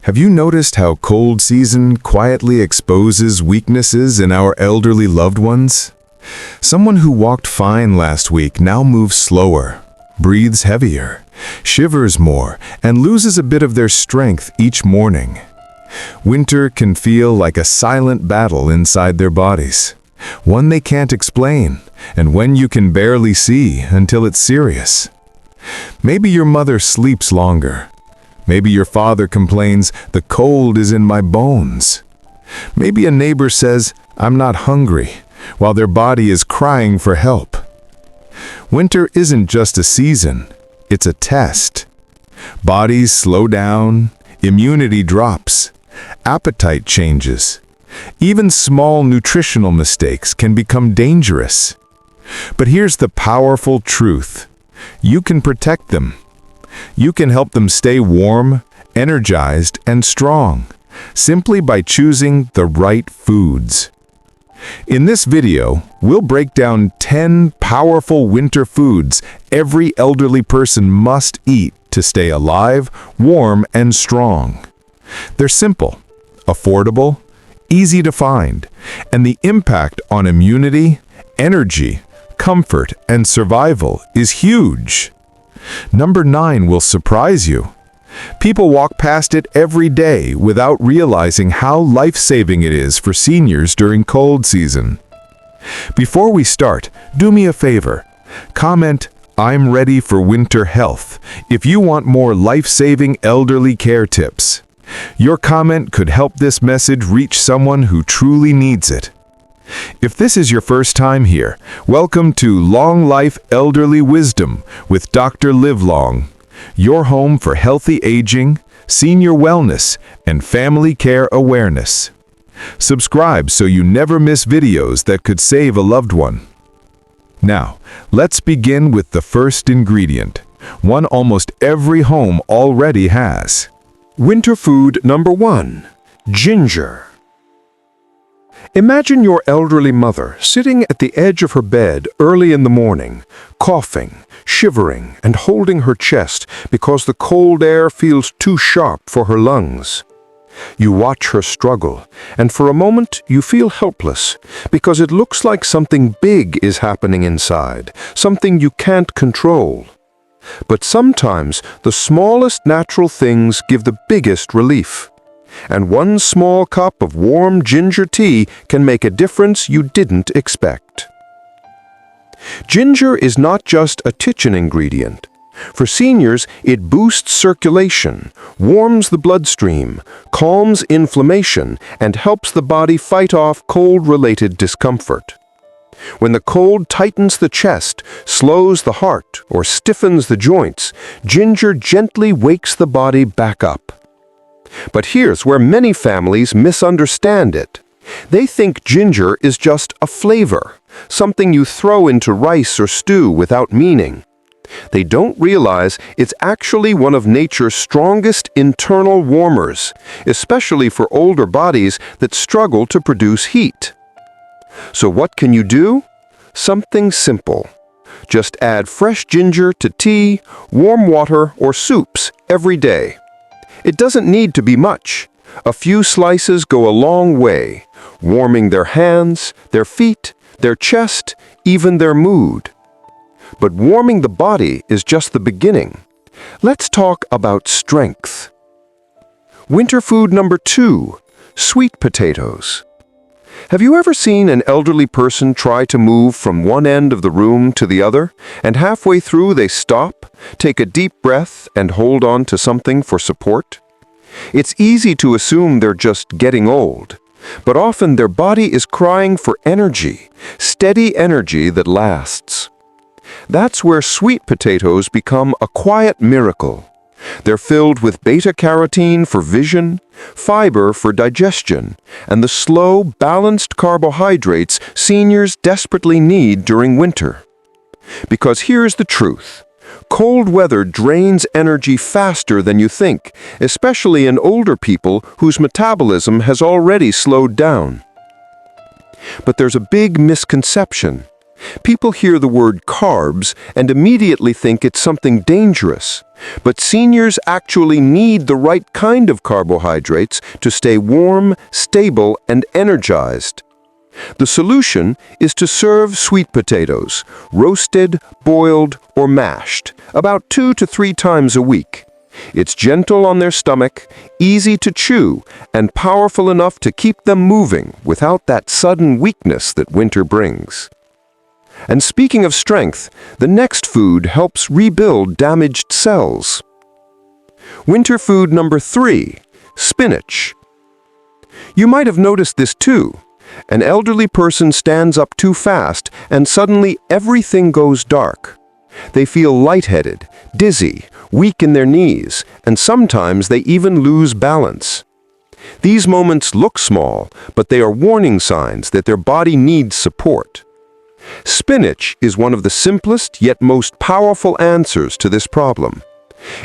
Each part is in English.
Have you noticed how cold season quietly exposes weaknesses in our elderly loved ones? Someone who walked fine last week now moves slower, breathes heavier, shivers more, and loses a bit of their strength each morning. Winter can feel like a silent battle inside their bodies, one they can't explain, and one you can barely see until it's serious. Maybe your mother sleeps longer. Maybe your father complains, "The cold is in my bones." Maybe a neighbor says, "I'm not hungry," while their body is crying for help. Winter isn't just a season, it's a test. Bodies slow down, immunity drops, appetite changes. Even small nutritional mistakes can become dangerous. But here's the powerful truth. You can protect them. You can help them stay warm, energized, and strong, simply by choosing the right foods. In this video, we'll break down 10 powerful winter foods every elderly person must eat to stay alive, warm, and strong. They're simple, affordable, easy to find, and the impact on immunity, energy, comfort, and survival is huge. Number 9 will surprise you. People walk past it every day without realizing how life-saving it is for seniors during cold season. Before we start, do me a favor. Comment, "I'm ready for winter health," if you want more life-saving elderly care tips. Your comment could help this message reach someone who truly needs it. If this is your first time here, welcome to Long Life Elderly Wisdom with Dr. Livelong, your home for healthy aging, senior wellness, and family care awareness. Subscribe so you never miss videos that could save a loved one. Now, let's begin with the first ingredient, one almost every home already has. Winter food number 1, ginger. Imagine your elderly mother sitting at the edge of her bed early in the morning, coughing, shivering, and holding her chest because the cold air feels too sharp for her lungs. You watch her struggle, and for a moment you feel helpless because it looks like something big is happening inside, something you can't control. But sometimes the smallest natural things give the biggest relief. And one small cup of warm ginger tea can make a difference you didn't expect. Ginger is not just a kitchen ingredient. For seniors, it boosts circulation, warms the bloodstream, calms inflammation, and helps the body fight off cold-related discomfort. When the cold tightens the chest, slows the heart, or stiffens the joints, ginger gently wakes the body back up. But here's where many families misunderstand it. They think ginger is just a flavor, something you throw into rice or stew without meaning. They don't realize it's actually one of nature's strongest internal warmers, especially for older bodies that struggle to produce heat. So what can you do? Something simple. Just add fresh ginger to tea, warm water, or soups every day. It doesn't need to be much. A few slices go a long way, warming their hands, their feet, their chest, even their mood. But warming the body is just the beginning. Let's talk about strength. Winter food number 2, sweet potatoes. Have you ever seen an elderly person try to move from one end of the room to the other, and halfway through they stop, take a deep breath, and hold on to something for support? It's easy to assume they're just getting old, but often their body is crying for energy, steady energy that lasts. That's where sweet potatoes become a quiet miracle. They're filled with beta-carotene for vision, fiber for digestion, and the slow, balanced carbohydrates seniors desperately need during winter. Because here's the truth. Cold weather drains energy faster than you think, especially in older people whose metabolism has already slowed down. But there's a big misconception. People hear the word carbs and immediately think it's something dangerous. But seniors actually need the right kind of carbohydrates to stay warm, stable, and energized. The solution is to serve sweet potatoes, roasted, boiled, or mashed, about 2 to 3 times a week. It's gentle on their stomach, easy to chew, and powerful enough to keep them moving without that sudden weakness that winter brings. And speaking of strength, the next food helps rebuild damaged cells. Winter food number 3, spinach. You might have noticed this too. An elderly person stands up too fast and suddenly everything goes dark. They feel lightheaded, dizzy, weak in their knees, and sometimes they even lose balance. These moments look small, but they are warning signs that their body needs support. Spinach is one of the simplest yet most powerful answers to this problem.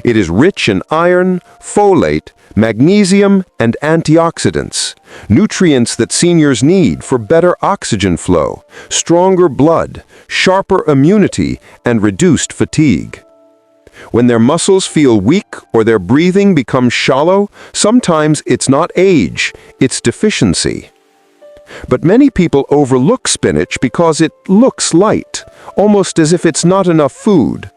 It is rich in iron, folate, magnesium, and antioxidants, nutrients that seniors need for better oxygen flow, stronger blood, sharper immunity, and reduced fatigue. When their muscles feel weak or their breathing becomes shallow, sometimes it's not age, it's deficiency. But many people overlook spinach because it looks light, almost as if it's not enough food.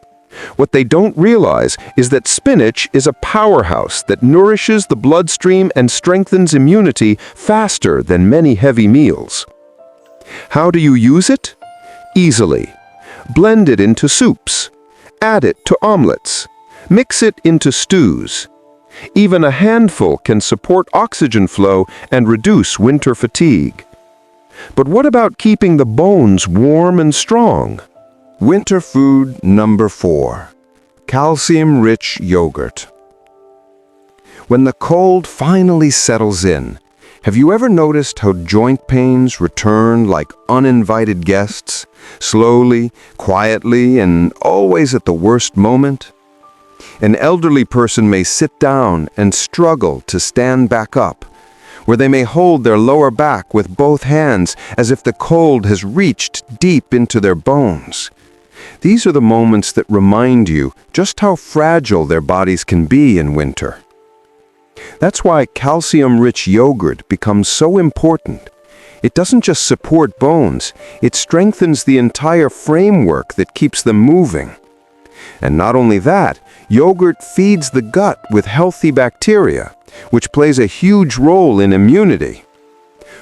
What they don't realize is that spinach is a powerhouse that nourishes the bloodstream and strengthens immunity faster than many heavy meals. How do you use it? Easily. Blend it into soups. Add it to omelets. Mix it into stews. Even a handful can support oxygen flow and reduce winter fatigue. But what about keeping the bones warm and strong? Winter food number 4, calcium-rich yogurt. When the cold finally settles in, have you ever noticed how joint pains return like uninvited guests, slowly, quietly, and always at the worst moment? An elderly person may sit down and struggle to stand back up, where they may hold their lower back with both hands as if the cold has reached deep into their bones. These are the moments that remind you just how fragile their bodies can be in winter. That's why calcium-rich yogurt becomes so important. It doesn't just support bones, it strengthens the entire framework that keeps them moving. And not only that, yogurt feeds the gut with healthy bacteria, which plays a huge role in immunity.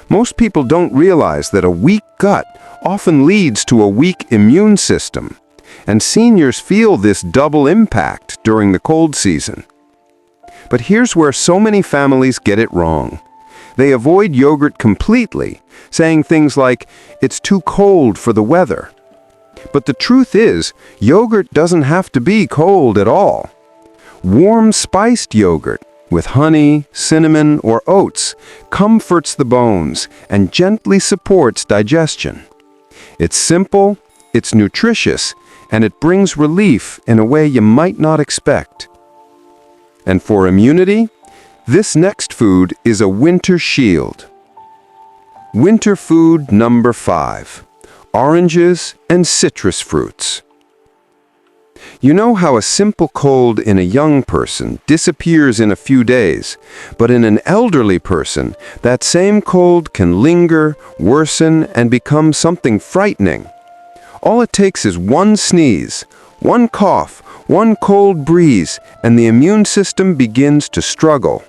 Most people don't realize that a weak gut often leads to a weak immune system, and seniors feel this double impact during the cold season. But here's where so many families get it wrong. They avoid yogurt completely, saying things like, "It's too cold for the weather." But the truth is, yogurt doesn't have to be cold at all. Warm spiced yogurt with honey, cinnamon, or oats comforts the bones and gently supports digestion. It's simple, it's nutritious, and it brings relief in a way you might not expect. And for immunity, this next food is a winter shield. Winter food number 5, oranges and citrus fruits. You know how a simple cold in a young person disappears in a few days, but in an elderly person, that same cold can linger, worsen, and become something frightening. All it takes is one sneeze, one cough, one cold breeze, and the immune system begins to struggle.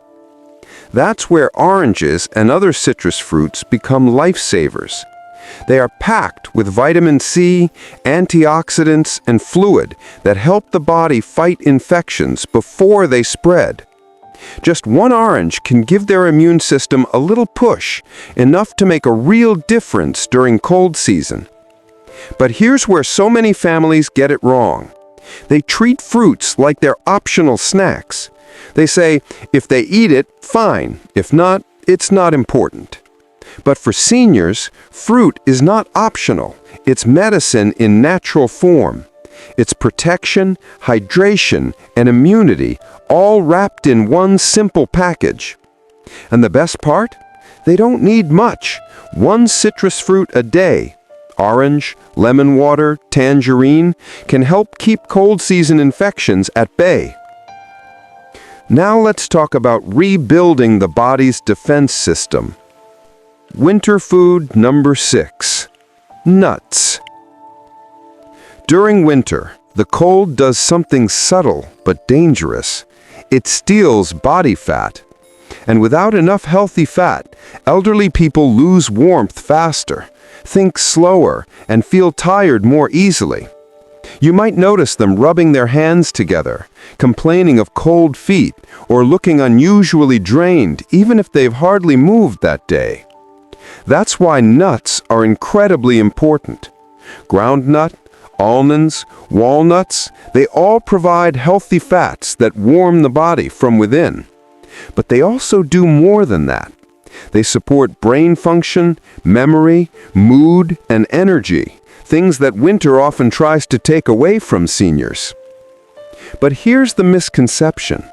That's where oranges and other citrus fruits become lifesavers. They are packed with vitamin C, antioxidants, and fluid that help the body fight infections before they spread. Just one orange can give their immune system a little push, enough to make a real difference during cold season. But here's where so many families get it wrong. They treat fruits like they're optional snacks. They say, if they eat it, fine. If not, it's not important. But for seniors, fruit is not optional. It's medicine in natural form. It's protection, hydration, and immunity, all wrapped in one simple package. And the best part? They don't need much. One citrus fruit a day. orange, lemon water, tangerine, can help keep cold season infections at bay. Now let's talk about rebuilding the body's defense system. Winter food number 6. Nuts. During winter, the cold does something subtle but dangerous. It steals body fat. And without enough healthy fat, elderly people lose warmth faster, think slower, and feel tired more easily. You might notice them rubbing their hands together, complaining of cold feet, or looking unusually drained even if they've hardly moved that day. That's why nuts are incredibly important. Ground nut, almonds, walnuts, they all provide healthy fats that warm the body from within. But they also do more than that. They support brain function, memory, mood, and energy, things that winter often tries to take away from seniors. But here's the misconception.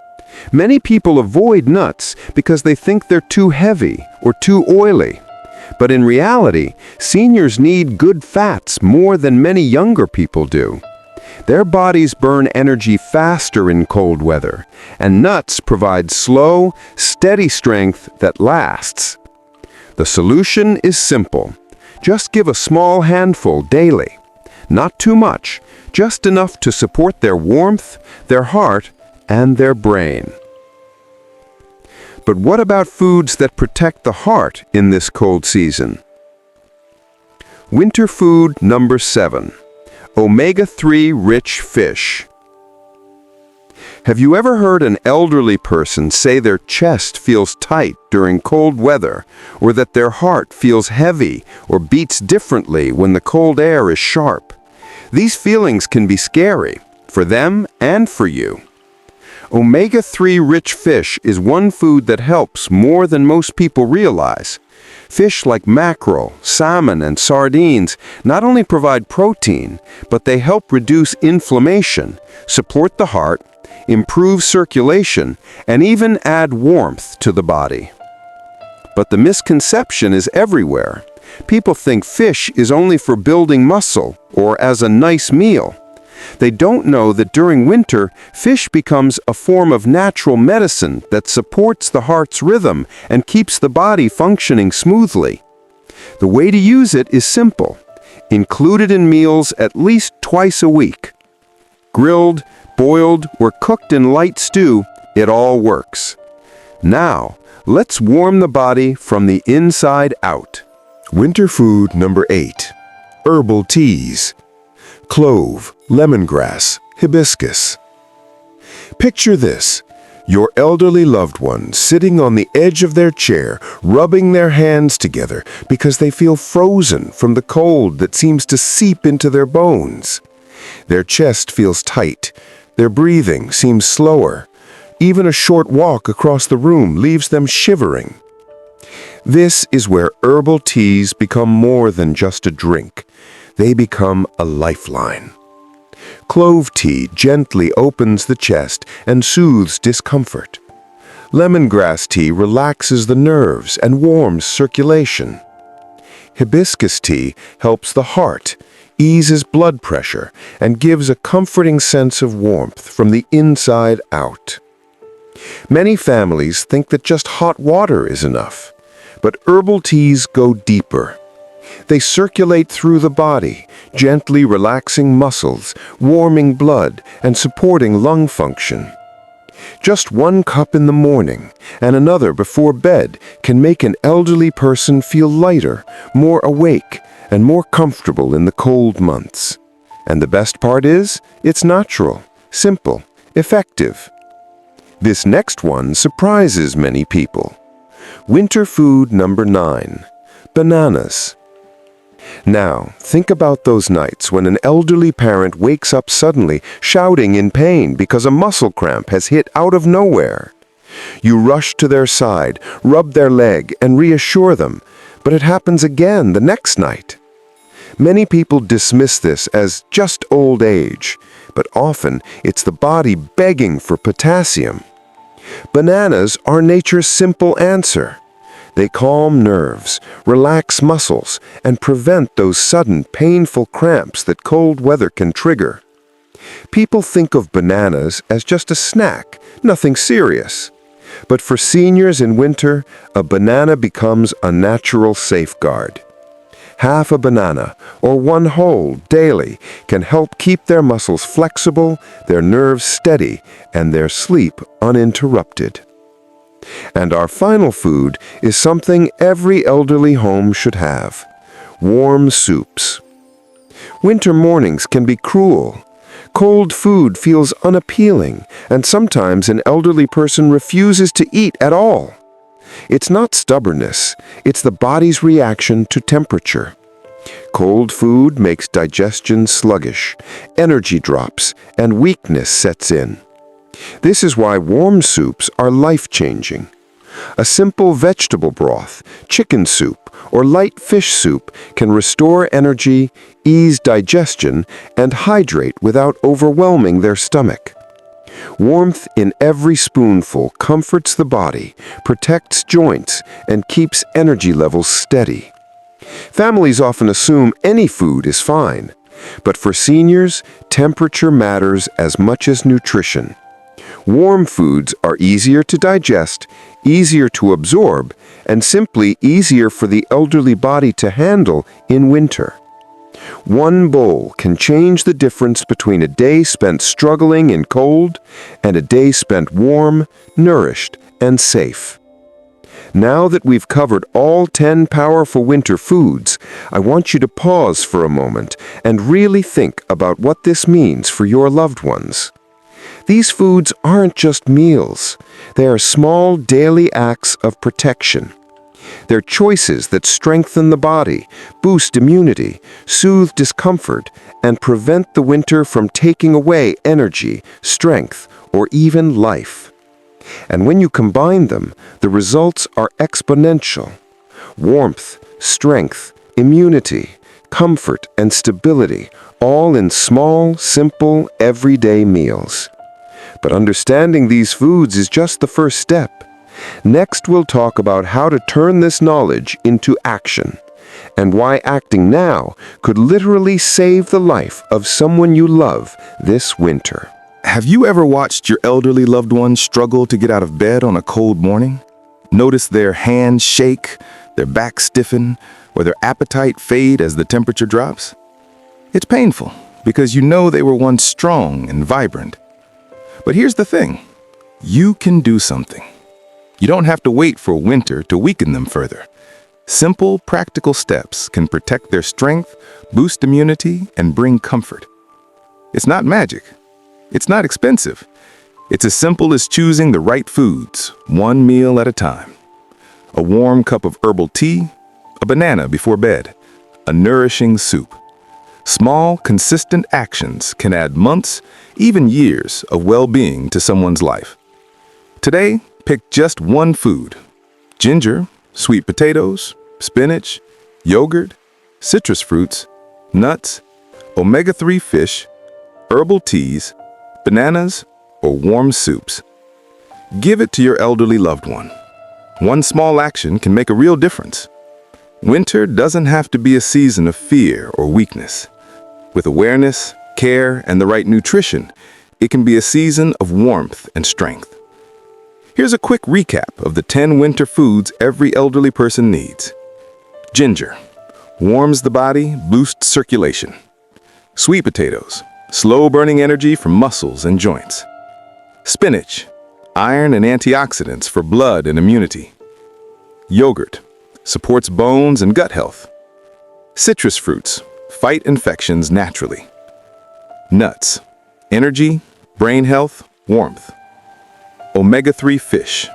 Many people avoid nuts because they think they're too heavy or too oily. But in reality, seniors need good fats more than many younger people do. Their bodies burn energy faster in cold weather, and nuts provide slow, steady strength that lasts. The solution is simple. Just give a small handful daily. Not too much, just enough to support their warmth, their heart, and their brain. But what about foods that protect the heart in this cold season? Winter food number 7. Omega-3 rich fish. Have you ever heard an elderly person say their chest feels tight during cold weather, or that their heart feels heavy or beats differently when the cold air is sharp? These feelings can be scary, for them and for you. Omega-3 rich fish is one food that helps more than most people realize. Fish like mackerel, salmon, and sardines not only provide protein, but they help reduce inflammation, support the heart, improve circulation, and even add warmth to the body. But the misconception is everywhere. People think fish is only for building muscle or as a nice meal. They don't know that during winter, fish becomes a form of natural medicine that supports the heart's rhythm and keeps the body functioning smoothly. The way to use it is simple. Include it in meals at least twice a week. Grilled, boiled, or cooked in light stew, it all works. Now, let's warm the body from the inside out. Winter food number 8. Herbal teas. Clove, lemongrass, hibiscus. Picture this. Your elderly loved one sitting on the edge of their chair, rubbing their hands together because they feel frozen from the cold that seems to seep into their bones. Their chest feels tight. Their breathing seems slower. Even a short walk across the room leaves them shivering. This is where herbal teas become more than just a drink. They become a lifeline. Clove tea gently opens the chest and soothes discomfort. Lemongrass tea relaxes the nerves and warms circulation. Hibiscus tea helps the heart, eases blood pressure, and gives a comforting sense of warmth from the inside out. Many families think that just hot water is enough, but herbal teas go deeper. They circulate through the body, gently relaxing muscles, warming blood, and supporting lung function. Just one cup in the morning and another before bed can make an elderly person feel lighter, more awake, and more comfortable in the cold months. And the best part is, it's natural, simple, effective. This next one surprises many people. Winter food number 9. Bananas. Now, think about those nights when an elderly parent wakes up suddenly shouting in pain because a muscle cramp has hit out of nowhere. You rush to their side, rub their leg, and reassure them, but it happens again the next night. Many people dismiss this as just old age, but often it's the body begging for potassium. Bananas are nature's simple answer. They calm nerves, relax muscles, and prevent those sudden, painful cramps that cold weather can trigger. People think of bananas as just a snack, nothing serious. But for seniors in winter, a banana becomes a natural safeguard. Half a banana, or one whole, daily, can help keep their muscles flexible, their nerves steady, and their sleep uninterrupted. And our final food is something every elderly home should have: warm soups. Winter mornings can be cruel. Cold food feels unappealing, and sometimes an elderly person refuses to eat at all. It's not stubbornness, it's the body's reaction to temperature. Cold food makes digestion sluggish, energy drops, and weakness sets in. This is why warm soups are life-changing. A simple vegetable broth, chicken soup, or light fish soup can restore energy, ease digestion, and hydrate without overwhelming their stomach. Warmth in every spoonful comforts the body, protects joints, and keeps energy levels steady. Families often assume any food is fine, but for seniors, temperature matters as much as nutrition. Warm foods are easier to digest, easier to absorb, and simply easier for the elderly body to handle in winter. One bowl can change the difference between a day spent struggling in cold and a day spent warm, nourished, and safe. Now that we've covered all 10 powerful winter foods, I want you to pause for a moment and really think about what this means for your loved ones. These foods aren't just meals. They are small daily acts of protection. They're choices that strengthen the body, boost immunity, soothe discomfort, and prevent the winter from taking away energy, strength, or even life. And when you combine them, the results are exponential. Warmth, strength, immunity, comfort, and stability, all in small, simple, everyday meals. But understanding these foods is just the first step. Next, we'll talk about how to turn this knowledge into action, and why acting now could literally save the life of someone you love this winter. Have you ever watched your elderly loved one struggle to get out of bed on a cold morning? Notice their hands shake, their back stiffen, or their appetite fade as the temperature drops? It's painful because you know they were once strong and vibrant. But here's the thing, you can do something. You don't have to wait for winter to weaken them further. Simple, practical steps can protect their strength, boost immunity, and bring comfort. It's not magic. It's not expensive. It's as simple as choosing the right foods, one meal at a time. A warm cup of herbal tea, a banana before bed, a nourishing soup. Small, consistent actions can add months, even years of well-being to someone's life. Today, pick just one food: ginger, sweet potatoes, spinach, yogurt, citrus fruits, nuts, omega-3 fish, herbal teas, bananas, or warm soups. Give it to your elderly loved one. One small action can make a real difference. Winter doesn't have to be a season of fear or weakness. With awareness, care, and the right nutrition, it can be a season of warmth and strength. Here's a quick recap of the 10 winter foods every elderly person needs. Ginger warms the body, boosts circulation. Sweet potatoes, slow burning energy for muscles and joints. Spinach, iron and antioxidants for blood and immunity. Yogurt supports bones and gut health. Citrus fruits fight infections naturally. Nuts, energy, brain health, warmth. Omega-3 fish,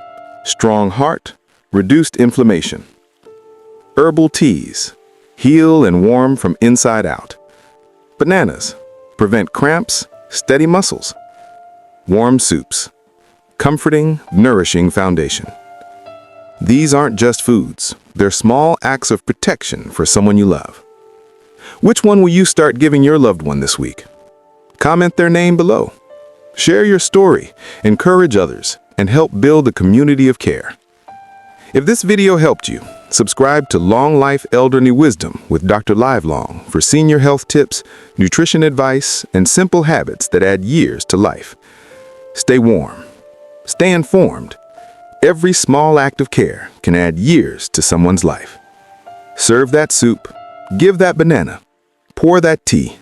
strong heart, reduced inflammation. Herbal teas, heal and warm from inside out. Bananas, prevent cramps, steady muscles. Warm soups, comforting, nourishing foundation. These aren't just foods, they're small acts of protection for someone you love. Which one will you start giving your loved one this week? Comment their name below. Share your story, encourage others, and help build a community of care. If this video helped you, subscribe to Long Life Elderly Wisdom with Dr. Livelong for senior health tips, nutrition advice, and simple habits that add years to life. Stay warm. Stay informed. Every small act of care can add years to someone's life. Serve that soup. Give that banana. Pour that tea.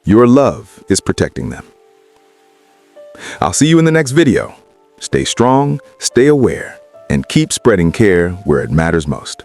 Your love is protecting them. I'll see you in the next video. Stay strong, stay aware, and keep spreading care where it matters most.